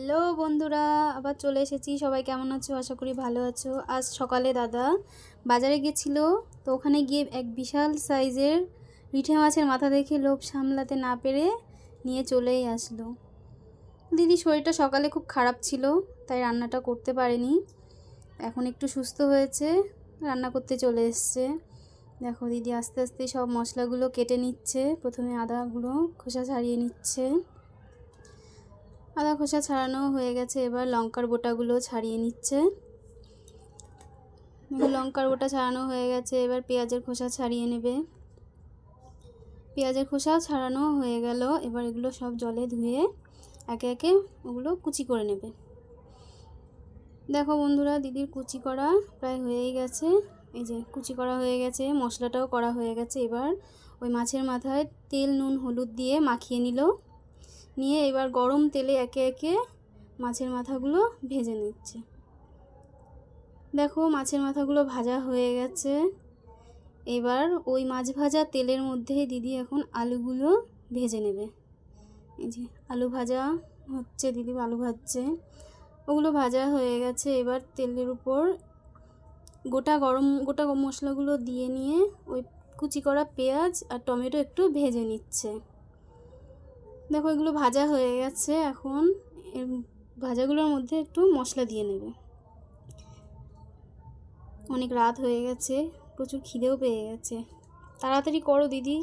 Hello বন্ধুরা, আবার চলে এসেছি। সবাই কেমন আছো? আশা করি ভালো আছো। আজ সকালে দাদা বাজারে গেছিল, তো ওখানে গিয়ে এক বিশাল সাইজের রিঠে মাছের মাথা দেখে লোভ সামলাতে না পেরে নিয়ে চলেই আসলো। দিদির শরীরটা সকালে খুব খারাপ ছিল, তাই রান্নাটা করতে পারেনি। এখন একটু সুস্থ হয়েছে, রান্না করতে চলে এসছে। দেখো দিদি আস্তে আস্তে সব মশলাগুলো কেটে নিচ্ছে। প্রথমে আদাগুলো খোসা ছাড়িয়ে নিচ্ছে। আদা খোসা ছাড়ানো হয়ে গেছে, এবার লঙ্কার বোটাগুলো ছাড়িয়ে নিচ্ছে। লঙ্কার বোটা ছাড়ানো হয়ে গেছে, এবার পেঁয়াজের খোসা ছাড়িয়ে নেবে। পেঁয়াজের খোসাও ছাড়ানো হয়ে গেল, এবার এগুলো সব জলে ধুয়ে একে একে ওগুলো কুচি করে নেবে। দেখো বন্ধুরা, দিদির কুচি করা প্রায় হয়েই গেছে। এই যে কুচি করা হয়ে গেছে, মশলাটাও করা হয়ে গেছে। এবার ওই মাছের মাথায় তেল নুন হলুদ দিয়ে মাখিয়ে নিয়ে এবার গরম তেলে একে একে মাছের মাথাগুলো ভেজে নিচ্ছে। দেখো মাছের মাথাগুলো ভাজা হয়ে গেছে। এবার ওই মাছ ভাজা তেলের মধ্যে দিদি এখন আলুগুলো ভেজে নেবে। এই যে আলু ভাজা হচ্ছে, দিদি আলু ভাজছে। ওগুলো ভাজা হয়ে গেছে, এবার তেলের উপর গোটা মশলাগুলো দিয়ে নিয়ে ওই কুচি করা পেঁয়াজ আর টমেটো একটু ভেজে নিচ্ছে। দেখো এগুলো ভাজা হয়ে গেছে, এখন এর ভাজাগুলোর মধ্যে একটু মশলা দিয়ে নেবে। অনেক রাত হয়ে গেছে, প্রচুর খিদেও পেয়ে গেছে, তাড়াতাড়ি করো দিদি।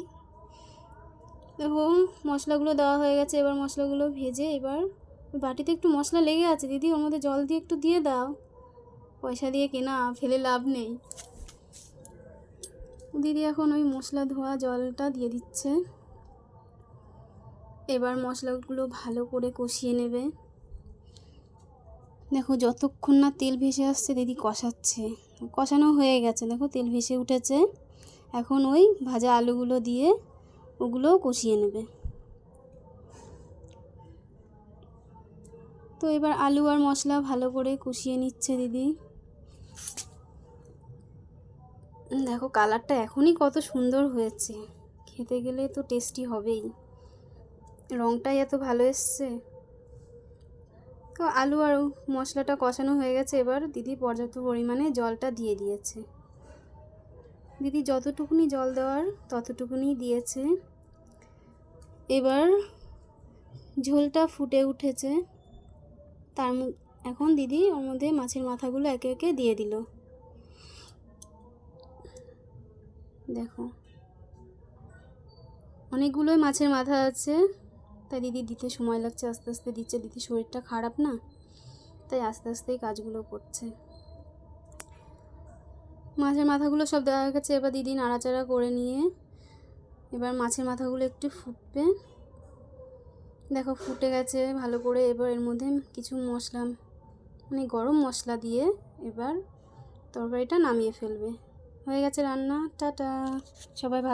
দেখো মশলাগুলো দেওয়া হয়ে গেছে, এবার মশলাগুলো ভেজে এবার ওই বাটিতে একটু মশলা লেগে আছে দিদি, ওর মধ্যে জল দিয়ে একটু দিয়ে দাও। পয়সা দিয়ে কেনা, ফেলে লাভ নেই। দিদি এখন ওই মশলা ধোয়া জলটা দিয়ে দিচ্ছে। এবার মশলাগুলো ভালো করে কষিয়ে নেবে। দেখো যতক্ষণ না তেল ভেসে আসছে দিদি কষাচ্ছে। কষানো হয়ে গেছে, দেখো তেল ভেসে উঠেছে। এখন ওই ভাজা আলুগুলো দিয়ে ওগুলোও কষিয়ে নেবে। তো এবার আলু আর মশলা ভালো করে কষিয়ে নিচ্ছে দিদি। দেখো কালারটা এখনই কত সুন্দর হয়েছে, খেতে গেলে তো টেস্টি হবেই। রঙটাই এত ভালো এসছে। তো আলু আর মশলাটা কষানো হয়ে গেছে, এবার দিদি পর্যাপ্ত পরিমাণে জলটা দিয়ে দিয়েছে। দিদি যতটুকুনি জল দেওয়ার ততটুকুনি দিয়েছে। এবার ঝোলটা ফুটে উঠেছে, এখন দিদি ওর মধ্যে মাছের মাথাগুলো একে একে দিয়ে দিল। দেখো অনেকগুলোই মাছের মাথা আছে, তাই দিদি দিতে সময় লাগছে, আস্তে আস্তে দিচ্ছে। দিদির শরীরটা খারাপ না, তাই আস্তে আস্তেই কাজগুলো করছে। মাছের মাথাগুলো সব দেওয়া হয়ে গেছে, এবার দিদি নাড়াচাড়া করে নিয়ে এবার মাছের মাথাগুলো একটু ফুটবে। দেখো ফুটে গেছে ভালো করে। এবার এর মধ্যে কিছু মশলা, মানে গরম মশলা দিয়ে এবার তরকারিটা নামিয়ে ফেলবে। হয়ে গেছে রান্না। টাটা, সবাই ভালো।